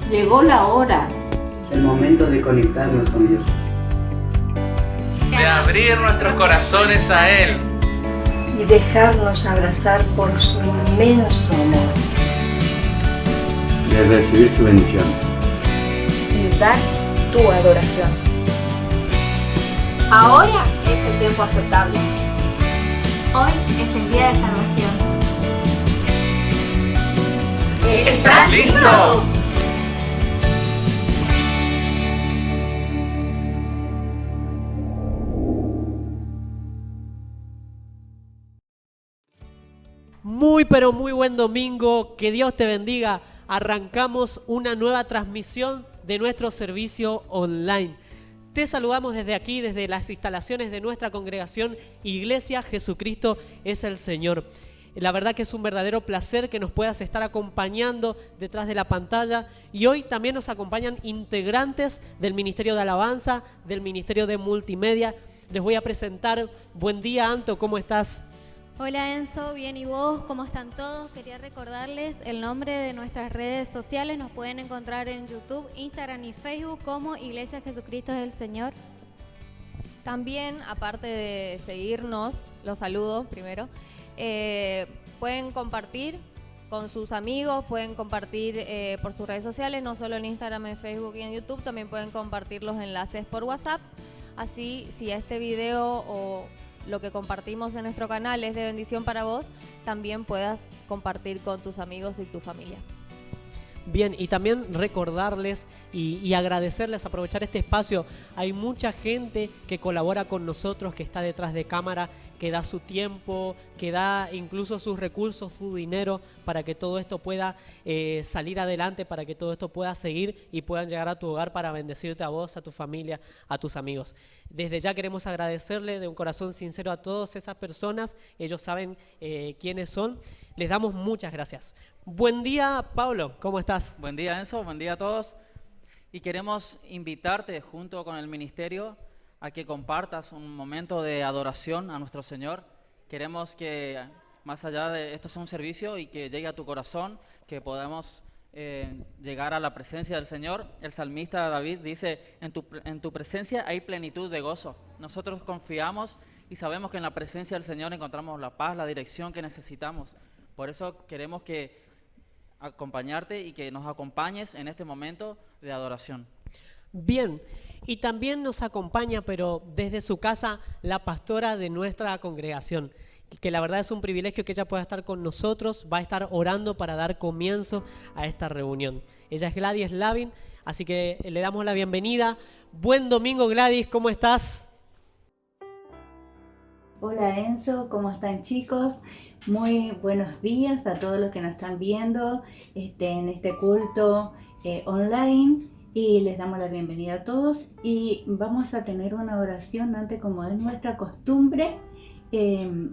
Llegó la hora. El momento de conectarnos con Dios. De abrir nuestros corazones a Él. Y dejarnos abrazar por su inmenso amor. De recibir su bendición. Y dar tu adoración. Ahora es el tiempo aceptable. Hoy es el día de salvación. ¿Estás listo? Muy pero muy buen domingo, que Dios te bendiga. Arrancamos una nueva transmisión de nuestro servicio online. Te saludamos desde aquí, desde las instalaciones de nuestra congregación Iglesia Jesucristo es el Señor. La verdad que es un verdadero placer que nos puedas estar acompañando detrás de la pantalla, y hoy también nos acompañan integrantes del Ministerio de Alabanza, del Ministerio de Multimedia. Les voy a presentar. Buen día, Anto, ¿cómo estás? Hola Enzo, bien, ¿y vos? ¿Cómo están todos? Quería recordarles el nombre de nuestras redes sociales. Nos pueden encontrar en YouTube, Instagram y Facebook como Iglesia Jesucristo es el Señor. También, aparte de seguirnos, los saludo primero, pueden compartir con sus amigos, pueden compartir por sus redes sociales, no solo en Instagram, en Facebook y en YouTube, también pueden compartir los enlaces por WhatsApp. Así, si este video o lo que compartimos en nuestro canal es de bendición para vos, también puedas compartir con tus amigos y tu familia. Bien, y también recordarles y agradecerles, aprovechar este espacio. Hay mucha gente que colabora con nosotros, que está detrás de cámara, que da su tiempo, que da incluso sus recursos, su dinero, para que todo esto pueda salir adelante, para que todo esto pueda seguir y puedan llegar a tu hogar para bendecirte a vos, a tu familia, a tus amigos. Desde ya queremos agradecerle de un corazón sincero a todas esas personas. Ellos saben quiénes son. Les damos muchas gracias. Buen día, Pablo, ¿cómo estás? Buen día, Enzo, buen día a todos. Y queremos invitarte junto con el ministerio a que compartas un momento de adoración a nuestro Señor. Queremos que más allá de esto sea un servicio y que llegue a tu corazón, que podamos llegar a la presencia del Señor. El salmista David dice, en tu presencia hay plenitud de gozo. Nosotros confiamos y sabemos que en la presencia del Señor encontramos la paz, la dirección que necesitamos. Por eso queremos acompañarte y que nos acompañes en este momento de adoración. Bien, y también nos acompaña, pero desde su casa, la pastora de nuestra congregación, que la verdad es un privilegio que ella pueda estar con nosotros. Va a estar orando para dar comienzo a esta reunión. Ella es Gladys Lavin, así que le damos la bienvenida. Buen domingo, Gladys, ¿cómo estás? Hola Enzo, ¿cómo están chicos? Muy buenos días a todos los que nos están viendo en este culto online, y les damos la bienvenida a todos, y vamos a tener una oración antes, como es nuestra costumbre,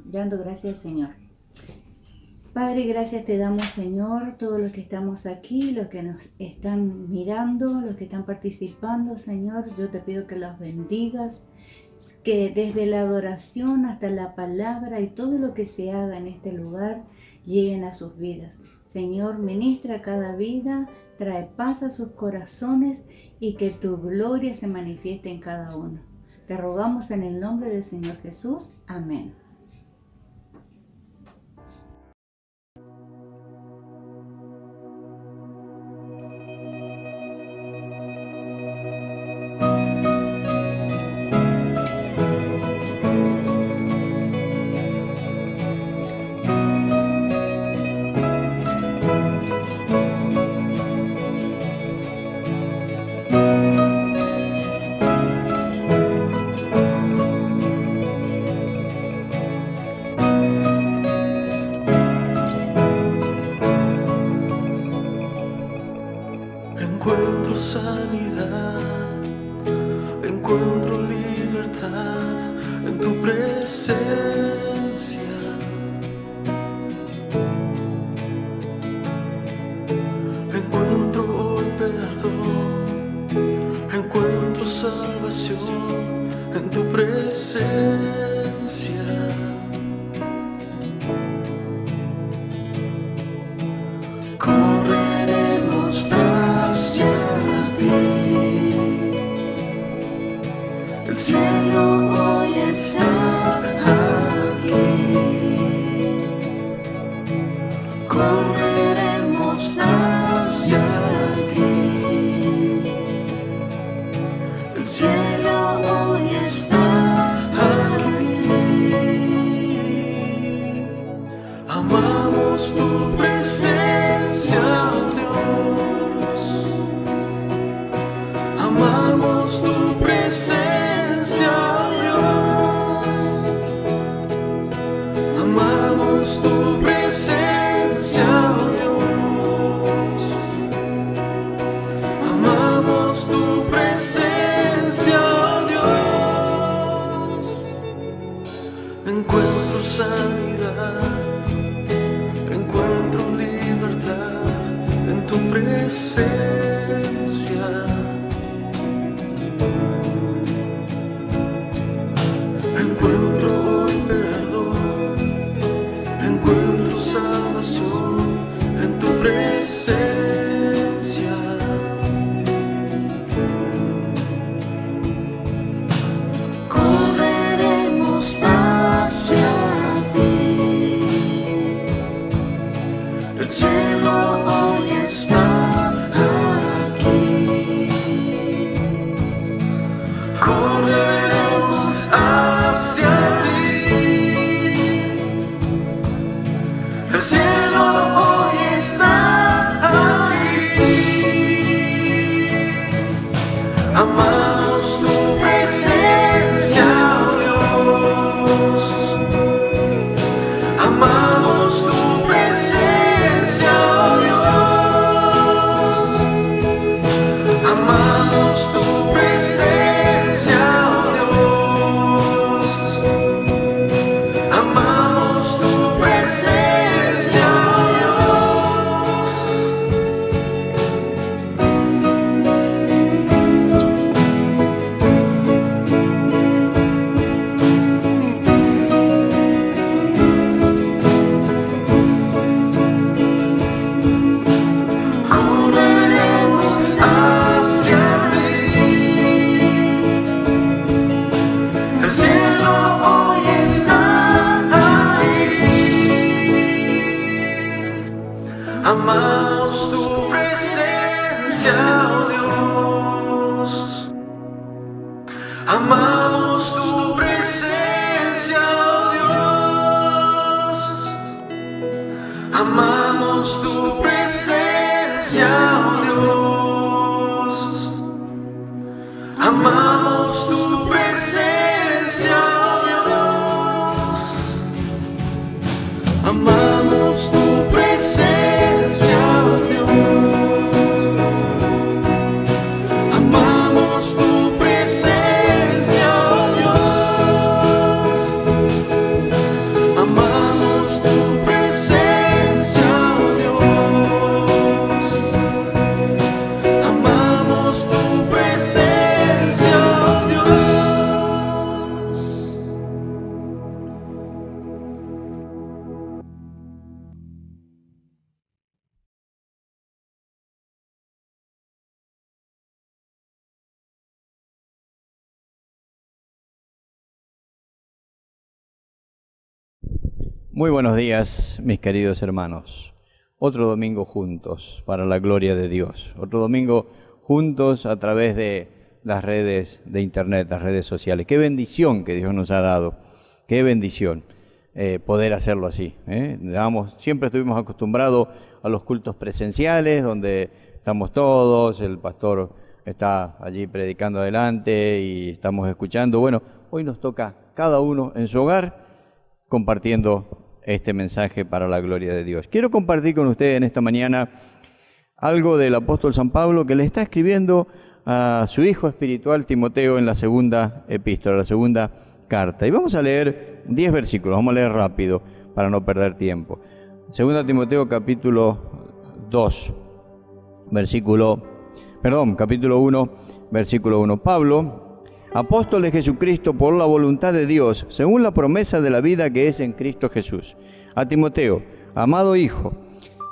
dando gracias al Señor. Padre, gracias te damos, Señor, todos los que estamos aquí, los que nos están mirando, los que están participando, Señor, yo te pido que los bendigas, que desde la adoración hasta la palabra y todo lo que se haga en este lugar lleguen a sus vidas. Señor, ministra cada vida, trae paz a sus corazones y que tu gloria se manifieste en cada uno. Te rogamos en el nombre del Señor Jesús. Amén. Correremos hacia tu presencia. Encuentro hoy perdón, encuentro salvación en tu presencia. Correremos hacia ti. El cielo hoy está aquí. Correremos hacia ti. El cielo hoy está aquí. Amamos tu presencia, oh Dios. Amamos tu presencia, oh Dios. Amamos tu presencia, oh Dios. Amamos tu presencia, oh Dios. Correremos hacia ti. El cielo hoy está ahí. Amamos tu presencia, oh Dios. Amamos tu presencia, oh Dios. Amamos tu presencia, oh Dios. Amamos tu presencia, oh Dios. Amamos tu presencia, oh Dios. Amamos tu presencia, oh Dios. Amamos tu presencia, oh Dios. Amamos tu presencia, oh Dios. Muy buenos días, mis queridos hermanos. Otro domingo juntos para la gloria de Dios. Otro domingo juntos a través de las redes de internet, las redes sociales. Qué bendición que Dios nos ha dado. Qué bendición poder hacerlo así. Siempre estuvimos acostumbrados a los cultos presenciales, donde estamos todos, el pastor está allí predicando adelante y estamos escuchando. Bueno, hoy nos toca cada uno en su hogar compartiendo este mensaje para la gloria de Dios. Quiero compartir con ustedes en esta mañana algo del apóstol San Pablo que le está escribiendo a su hijo espiritual Timoteo en la segunda epístola, la segunda carta. Y vamos a leer 10 versículos, vamos a leer rápido para no perder tiempo. Segunda Timoteo capítulo 1, versículo 1. Pablo, apóstol de Jesucristo por la voluntad de Dios, según la promesa de la vida que es en Cristo Jesús. A Timoteo, amado hijo,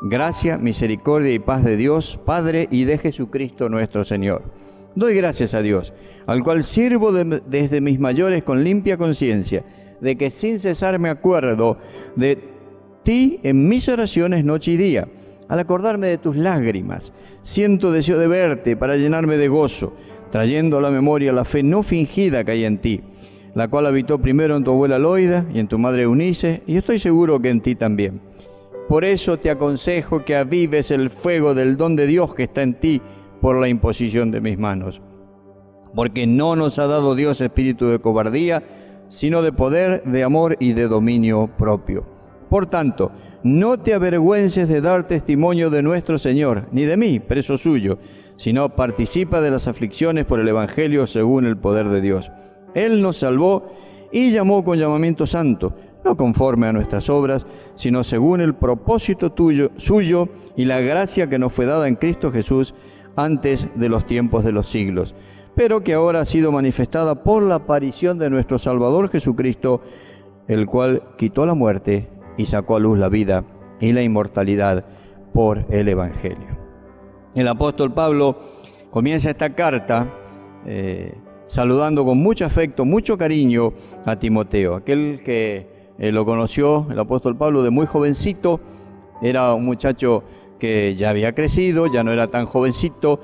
gracia, misericordia y paz de Dios, Padre y de Jesucristo nuestro Señor. Doy gracias a Dios, al cual sirvo desde mis mayores con limpia conciencia, de que sin cesar me acuerdo de ti en mis oraciones noche y día. Al acordarme de tus lágrimas, siento deseo de verte para llenarme de gozo, trayendo a la memoria la fe no fingida que hay en ti, la cual habitó primero en tu abuela Loida y en tu madre Eunice, y estoy seguro que en ti también. Por eso te aconsejo que avives el fuego del don de Dios que está en ti por la imposición de mis manos. Porque no nos ha dado Dios espíritu de cobardía, sino de poder, de amor y de dominio propio. Por tanto, no te avergüences de dar testimonio de nuestro Señor, ni de mí, preso suyo, sino participa de las aflicciones por el Evangelio según el poder de Dios. Él nos salvó y llamó con llamamiento santo, no conforme a nuestras obras, sino según el propósito suyo y la gracia que nos fue dada en Cristo Jesús antes de los tiempos de los siglos, pero que ahora ha sido manifestada por la aparición de nuestro Salvador Jesucristo, el cual quitó la muerte y sacó a luz la vida y la inmortalidad por el Evangelio. El apóstol Pablo comienza esta carta saludando con mucho afecto, mucho cariño a Timoteo, aquel que lo conoció el apóstol Pablo de muy jovencito. Era un muchacho que ya había crecido, ya no era tan jovencito.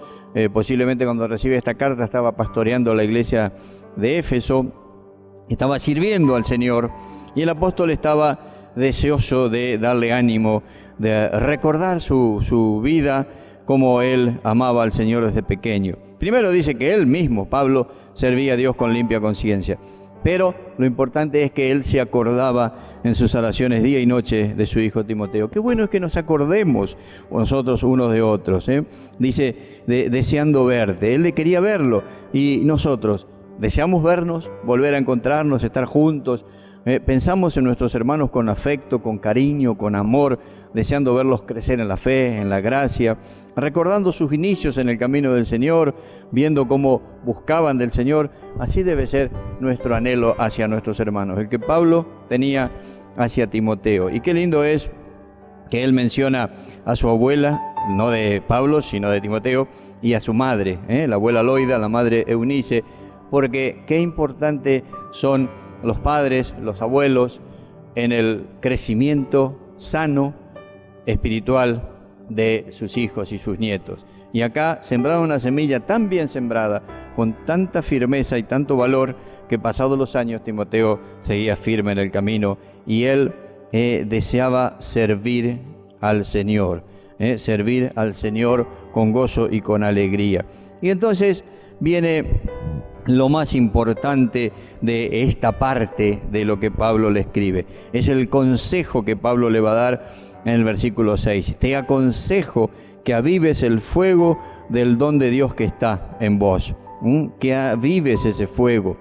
Posiblemente cuando recibe esta carta estaba pastoreando la iglesia de Éfeso, estaba sirviendo al Señor, y el apóstol estaba deseoso de darle ánimo, de recordar su vida, como él amaba al Señor desde pequeño. Primero dice que él mismo, Pablo, servía a Dios con limpia conciencia, pero lo importante es que él se acordaba en sus oraciones día y noche de su hijo Timoteo. Qué bueno es que nos acordemos nosotros unos de otros, ¿eh? Dice, deseando verte. Él le quería verlo, y nosotros deseamos vernos, volver a encontrarnos, estar juntos. Pensamos en nuestros hermanos con afecto, con cariño, con amor, deseando verlos crecer en la fe, en la gracia, recordando sus inicios en el camino del Señor, viendo cómo buscaban del Señor. Así debe ser nuestro anhelo hacia nuestros hermanos, el que Pablo tenía hacia Timoteo. Y qué lindo es que él menciona a su abuela, no de Pablo, sino de Timoteo, y a su madre, la abuela Loida, la madre Eunice, porque qué importante son los padres, los abuelos, en el crecimiento sano, espiritual de sus hijos y sus nietos. Y acá sembraron una semilla tan bien sembrada, con tanta firmeza y tanto valor, que pasados los años Timoteo seguía firme en el camino, y él deseaba servir al Señor con gozo y con alegría. Y entonces viene lo más importante de esta parte de lo que Pablo le escribe. Es el consejo que Pablo le va a dar en el versículo 6. Te aconsejo que avives el fuego del don de Dios que está en vos. Que avives ese fuego,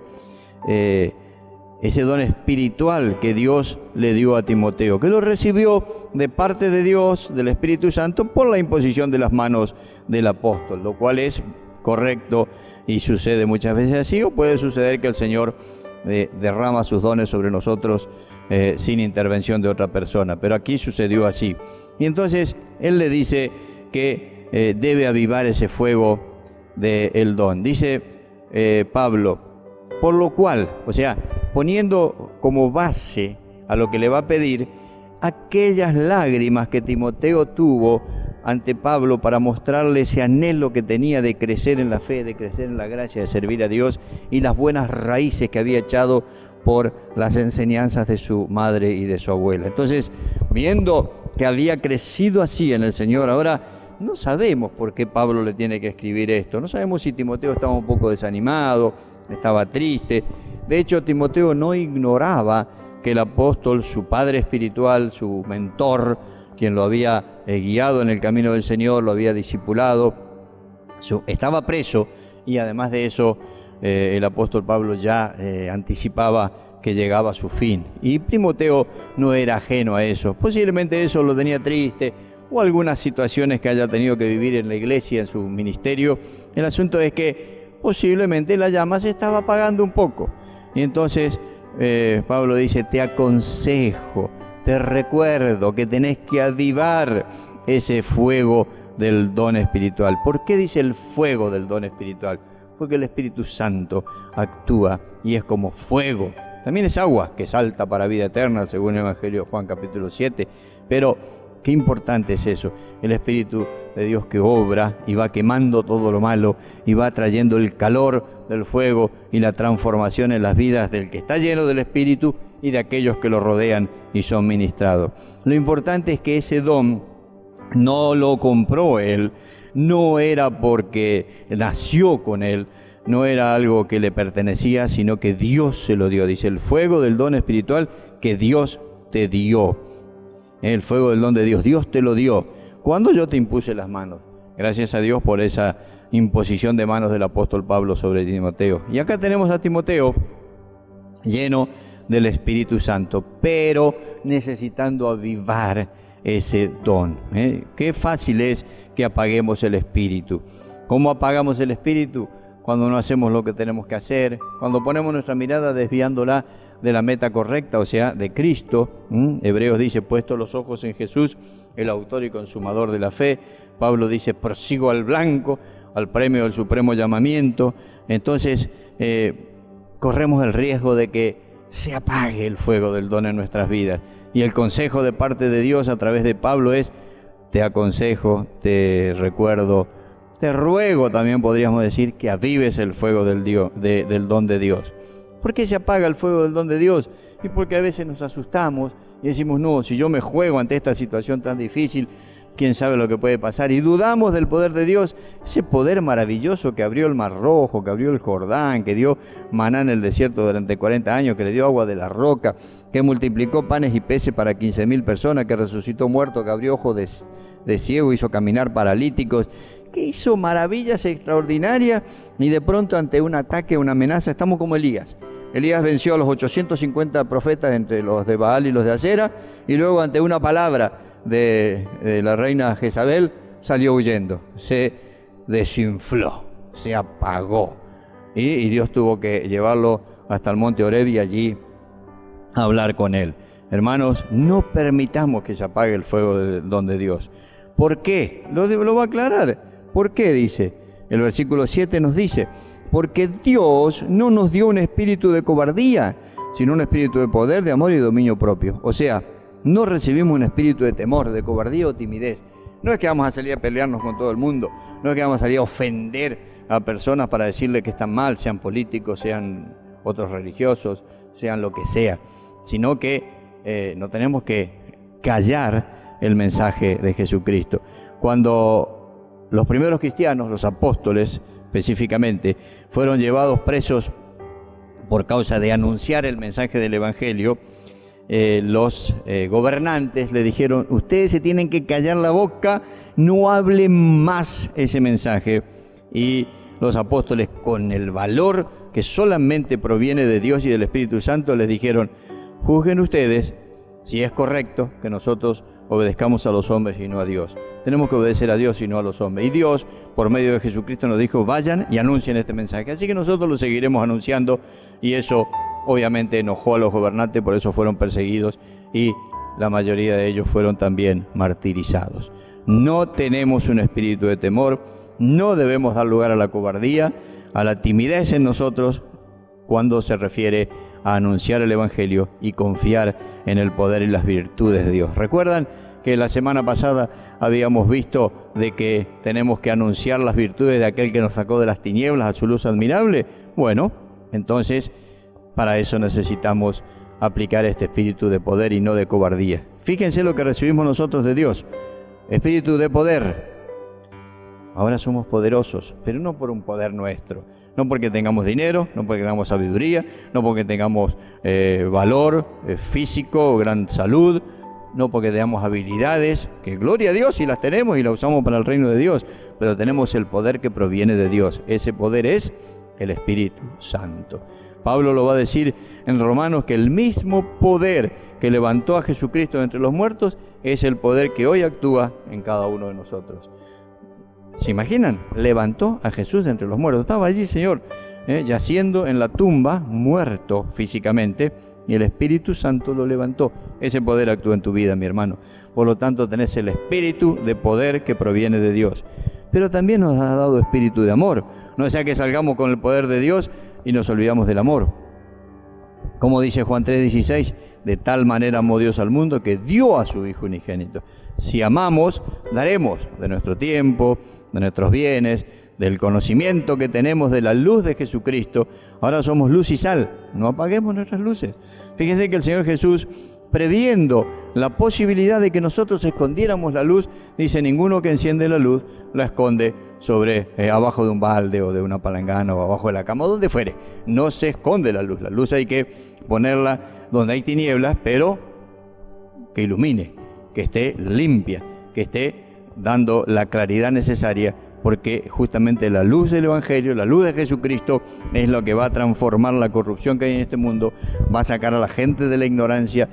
ese don espiritual que Dios le dio a Timoteo, que lo recibió de parte de Dios, del Espíritu Santo, por la imposición de las manos del apóstol, lo cual es correcto y sucede muchas veces así, o puede suceder que el Señor derrama sus dones sobre nosotros sin intervención de otra persona, pero aquí sucedió así. Y entonces él le dice que debe avivar ese fuego del don. Dice Pablo, por lo cual, o sea, poniendo como base a lo que le va a pedir, aquellas lágrimas que Timoteo tuvo ante Pablo para mostrarle ese anhelo que tenía de crecer en la fe, de crecer en la gracia, de servir a Dios, y las buenas raíces que había echado por las enseñanzas de su madre y de su abuela. Entonces, viendo que había crecido así en el Señor, ahora no sabemos por qué Pablo le tiene que escribir esto. No sabemos si Timoteo estaba un poco desanimado, estaba triste. De hecho, Timoteo no ignoraba que el apóstol, su padre espiritual, su mentor, quien lo había guiado en el camino del Señor, lo había discipulado, estaba preso, y además de eso, el apóstol Pablo ya anticipaba que llegaba a su fin. Y Timoteo no era ajeno a eso. Posiblemente eso lo tenía triste, o algunas situaciones que haya tenido que vivir en la iglesia, en su ministerio. El asunto es que posiblemente la llama se estaba apagando un poco. Y entonces Pablo dice, te aconsejo, te recuerdo que tenés que avivar ese fuego del don espiritual. ¿Por qué dice el fuego del don espiritual? Porque el Espíritu Santo actúa y es como fuego. También es agua que salta para vida eterna, según el Evangelio de Juan capítulo 7. Pero qué importante es eso, el Espíritu de Dios que obra y va quemando todo lo malo y va trayendo el calor del fuego y la transformación en las vidas del que está lleno del Espíritu y de aquellos que lo rodean y son ministrados. Lo importante es que ese don no lo compró él, no era porque nació con él, no era algo que le pertenecía, sino que Dios se lo dio. Dice, el fuego del don espiritual que Dios te dio. El fuego del don de Dios, Dios te lo dio cuando yo te impuse las manos. Gracias a Dios por esa imposición de manos del apóstol Pablo sobre Timoteo. Y acá tenemos a Timoteo lleno del Espíritu Santo, pero necesitando avivar ese don. Qué fácil es que apaguemos el Espíritu. ¿Cómo apagamos el Espíritu? Cuando no hacemos lo que tenemos que hacer, cuando ponemos nuestra mirada desviándola de la meta correcta, o sea, de Cristo. Hebreos dice, puesto los ojos en Jesús, el autor y consumador de la fe. Pablo dice, prosigo al blanco, al premio del supremo llamamiento. Entonces, corremos el riesgo de que se apague el fuego del don en nuestras vidas. Y el consejo de parte de Dios a través de Pablo es, te aconsejo, te recuerdo, te ruego, también podríamos decir, que avives el fuego del don de Dios. ¿Por qué se apaga el fuego del don de Dios? Y porque a veces nos asustamos y decimos, no, si yo me juego ante esta situación tan difícil, quién sabe lo que puede pasar. Y dudamos del poder de Dios, ese poder maravilloso que abrió el Mar Rojo, que abrió el Jordán, que dio maná en el desierto durante 40 años, que le dio agua de la roca, que multiplicó panes y peces para 15.000 personas, que resucitó muertos, que abrió ojos de ciego, hizo caminar paralíticos, que hizo maravillas extraordinarias, y de pronto ante un ataque, una amenaza, estamos como Elías. Elías venció a los 850 profetas entre los de Baal y los de Acera, y luego ante una palabra de la reina Jezabel salió huyendo, se desinfló, se apagó, y Dios tuvo que llevarlo hasta el monte Horeb y allí hablar con él. Hermanos, no permitamos que se apague el fuego del don de Dios. ¿Por qué? Lo va a aclarar. ¿Por qué? Dice, el versículo 7 nos dice, porque Dios no nos dio un espíritu de cobardía, sino un espíritu de poder, de amor y dominio propio. O sea, no recibimos un espíritu de temor, de cobardía o timidez. No es que vamos a salir a pelearnos con todo el mundo, no es que vamos a salir a ofender a personas para decirle que están mal, sean políticos, sean otros religiosos, sean lo que sea, sino que no tenemos que callar el mensaje de Jesucristo. Cuando los primeros cristianos, los apóstoles específicamente, fueron llevados presos por causa de anunciar el mensaje del Evangelio, los gobernantes le dijeron, ustedes se tienen que callar la boca, no hablen más ese mensaje. Y los apóstoles, con el valor que solamente proviene de Dios y del Espíritu Santo, les dijeron, juzguen ustedes si es correcto que nosotros obedezcamos a los hombres y no a Dios. Tenemos que obedecer a Dios y no a los hombres. Y Dios, por medio de Jesucristo, nos dijo, vayan y anuncien este mensaje. Así que nosotros lo seguiremos anunciando, y eso obviamente enojó a los gobernantes, por eso fueron perseguidos y la mayoría de ellos fueron también martirizados. No tenemos un espíritu de temor, no debemos dar lugar a la cobardía, a la timidez en nosotros cuando se refiere a anunciar el Evangelio y confiar en el poder y las virtudes de Dios. ¿Recuerdan que la semana pasada habíamos visto de que tenemos que anunciar las virtudes de aquel que nos sacó de las tinieblas a su luz admirable? Bueno, entonces para eso necesitamos aplicar este espíritu de poder y no de cobardía. Fíjense lo que recibimos nosotros de Dios, espíritu de poder. Ahora somos poderosos, pero no por un poder nuestro, no porque tengamos dinero, no porque tengamos sabiduría, no porque tengamos valor físico o gran salud, no porque tengamos habilidades, que gloria a Dios si las tenemos y las usamos para el reino de Dios, pero tenemos el poder que proviene de Dios. Ese poder es el Espíritu Santo. Pablo lo va a decir en Romanos, que el mismo poder que levantó a Jesucristo de entre los muertos es el poder que hoy actúa en cada uno de nosotros. ¿Se imaginan? Levantó a Jesús de entre los muertos. Estaba allí, Señor, yaciendo en la tumba, muerto físicamente, y el Espíritu Santo lo levantó. Ese poder actúa en tu vida, mi hermano. Por lo tanto, tenés el espíritu de poder que proviene de Dios. Pero también nos ha dado espíritu de amor. No sea que salgamos con el poder de Dios y nos olvidamos del amor. Como dice Juan 3:16, de tal manera amó Dios al mundo que dio a su Hijo unigénito. Si amamos, daremos de nuestro tiempo, de nuestros bienes, del conocimiento que tenemos de la luz de Jesucristo. Ahora somos luz y sal, no apaguemos nuestras luces. Fíjense que el Señor Jesús, previendo la posibilidad de que nosotros escondiéramos la luz, dice, ninguno que enciende la luz la esconde abajo de un balde o de una palangana o abajo de la cama o donde fuere. No se esconde la luz hay que ponerla donde hay tinieblas, pero que ilumine, que esté limpia, que esté dando la claridad necesaria, porque justamente la luz del Evangelio, la luz de Jesucristo, es lo que va a transformar la corrupción que hay en este mundo, va a sacar a la gente de la ignorancia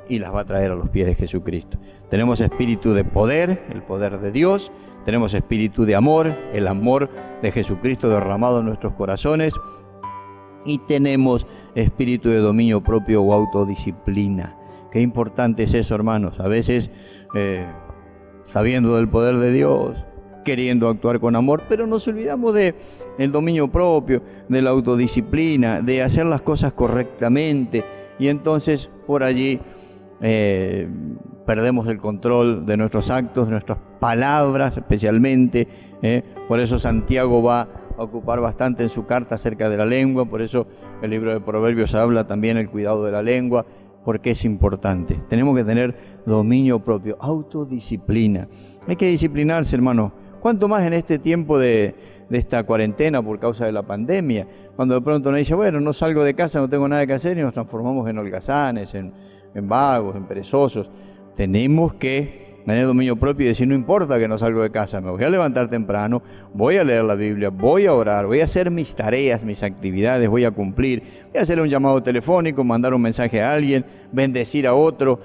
y las va a traer a los pies de Jesucristo. Tenemos espíritu de poder, el poder de Dios, tenemos espíritu de amor, el amor de Jesucristo derramado en nuestros corazones, y tenemos espíritu de dominio propio o autodisciplina. Qué importante es eso, hermanos. A veces, sabiendo del poder de Dios, queriendo actuar con amor, pero nos olvidamos del dominio propio, de la autodisciplina, de hacer las cosas correctamente, y entonces por allí perdemos el control de nuestros actos, de nuestras palabras especialmente. Por eso Santiago va a ocupar bastante en su carta acerca de la lengua, por eso el libro de Proverbios habla también del cuidado de la lengua, porque es importante. Tenemos que tener dominio propio, autodisciplina. Hay que disciplinarse, hermano. ¿Cuánto más en este tiempo de esta cuarentena por causa de la pandemia? Cuando de pronto uno dice, bueno, no salgo de casa, no tengo nada que hacer, y nos transformamos en holgazanes, en vagos, en perezosos. Tenemos que tener dominio propio y decir, no importa que no salgo de casa, me voy a levantar temprano, voy a leer la Biblia, voy a orar, voy a hacer mis tareas, mis actividades, voy a cumplir, voy a hacer un llamado telefónico, mandar un mensaje a alguien, bendecir a otro,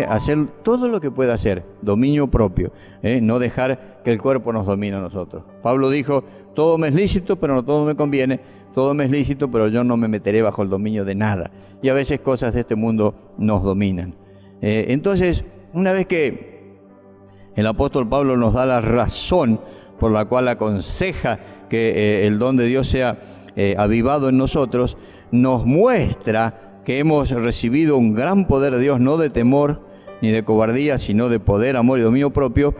hacer todo lo que pueda hacer, dominio propio, no dejar que el cuerpo nos domine a nosotros. Pablo dijo, todo me es lícito, pero no todo me conviene, todo me es lícito, pero yo no me meteré bajo el dominio de nada. Y a veces cosas de este mundo nos dominan. Entonces, una vez que el apóstol Pablo nos da la razón por la cual aconseja que el don de Dios sea avivado en nosotros, nos muestra que hemos recibido un gran poder de Dios, no de temor ni de cobardía, sino de poder, amor y dominio propio.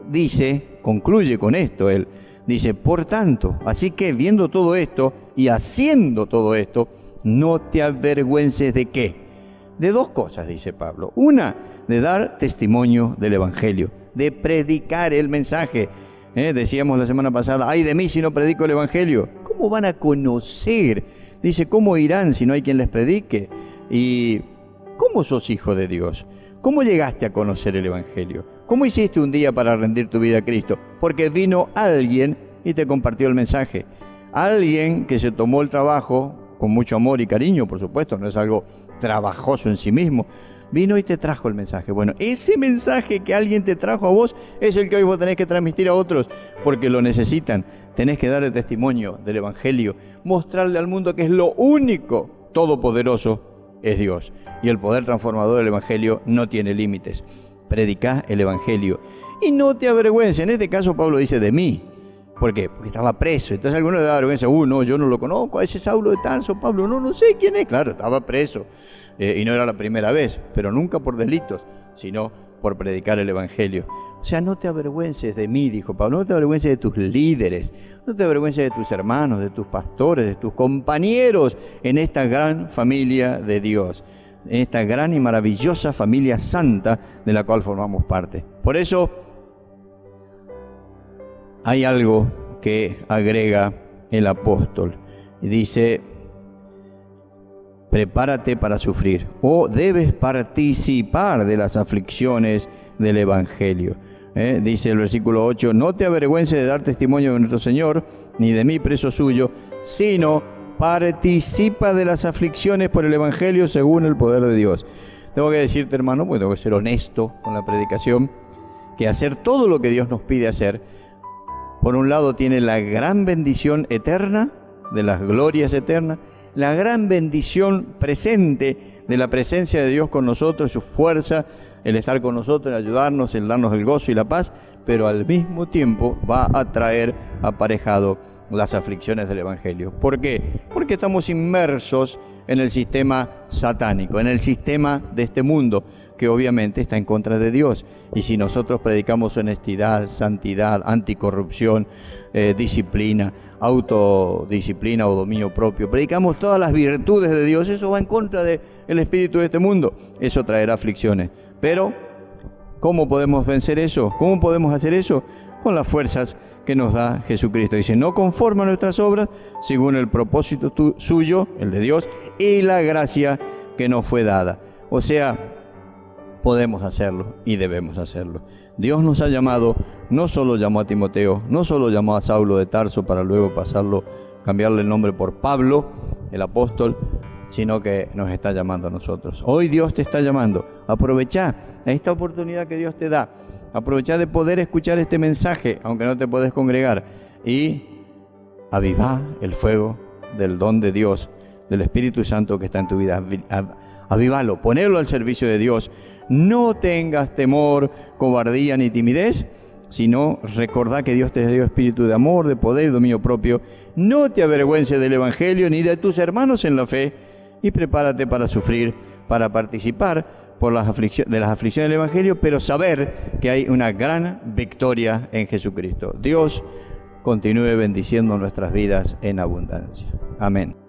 Dice, concluye con esto, él dice, por tanto, así que viendo todo esto y haciendo todo esto, no te avergüences de qué. De dos cosas, dice Pablo. Una, de dar testimonio del Evangelio, de predicar el mensaje. Decíamos la semana pasada, ay de mí si no predico el Evangelio. ¿Cómo van a conocer? Dice, ¿cómo irán si no hay quien les predique? ¿Y cómo sos hijo de Dios? ¿Cómo llegaste a conocer el Evangelio? ¿Cómo hiciste un día para rendir tu vida a Cristo? Porque vino alguien y te compartió el mensaje. Alguien que se tomó el trabajo, con mucho amor y cariño, por supuesto, no es algo trabajoso en sí mismo, vino y te trajo el mensaje. Bueno, ese mensaje que alguien te trajo a vos es el que hoy vos tenés que transmitir a otros, porque lo necesitan. Tenés que darle testimonio del Evangelio, mostrarle al mundo que es lo único todopoderoso es Dios. Y el poder transformador del Evangelio no tiene límites. Predicá el Evangelio. Y no te avergüences. En este caso Pablo dice de mí. ¿Por qué? Porque estaba preso. Entonces algunos le da vergüenza. No, yo no lo conozco. A ese Saulo de Tarso, Pablo. No sé quién es. Claro, estaba preso. Y no era la primera vez. Pero nunca por delitos, sino por predicar el Evangelio. O sea, no te avergüences de mí, dijo Pablo. No te avergüences de tus líderes. No te avergüences de tus hermanos, de tus pastores, de tus compañeros en esta gran familia de Dios. En esta gran y maravillosa familia santa de la cual formamos parte. Por eso hay algo que agrega el apóstol. Y dice, prepárate para sufrir o debes participar de las aflicciones del Evangelio. Dice el versículo 8, no te avergüences de dar testimonio de nuestro Señor, ni de mí preso suyo, sino participa de las aflicciones por el Evangelio según el poder de Dios. Tengo que decirte, hermano, porque tengo que ser honesto con la predicación, que hacer todo lo que Dios nos pide hacer, por un lado tiene la gran bendición eterna, de las glorias eternas, la gran bendición presente de la presencia de Dios con nosotros, su fuerza, el estar con nosotros, el ayudarnos, el darnos el gozo y la paz, pero al mismo tiempo va a traer aparejado las aflicciones del Evangelio. ¿Por qué? Porque estamos inmersos en el sistema satánico, en el sistema de este mundo, que obviamente está en contra de Dios. Y si nosotros predicamos honestidad, santidad, anticorrupción, disciplina, autodisciplina o dominio propio, predicamos todas las virtudes de Dios, eso va en contra del espíritu de este mundo. Eso traerá aflicciones. Pero, ¿cómo podemos vencer eso? ¿Cómo podemos hacer eso? Con las fuerzas que nos da Jesucristo. Dice, no conforme a nuestras obras, según el propósito suyo, el de Dios, y la gracia que nos fue dada. O sea, podemos hacerlo y debemos hacerlo. Dios nos ha llamado, no solo llamó a Timoteo, no solo llamó a Saulo de Tarso para luego cambiarle el nombre por Pablo, el apóstol, sino que nos está llamando a nosotros. Hoy Dios te está llamando. Aprovechá esta oportunidad que Dios te da. Aprovechá de poder escuchar este mensaje, aunque no te podés congregar, y avivá el fuego del don de Dios, del Espíritu Santo que está en tu vida. Avívalo, ponelo al servicio de Dios. No tengas temor, cobardía ni timidez, sino recordá que Dios te dio espíritu de amor, de poder y dominio propio. No te avergüences del Evangelio ni de tus hermanos en la fe, y prepárate para sufrir, para participar de las aflicciones del Evangelio, pero saber que hay una gran victoria en Jesucristo. Dios continúe bendiciendo nuestras vidas en abundancia. Amén.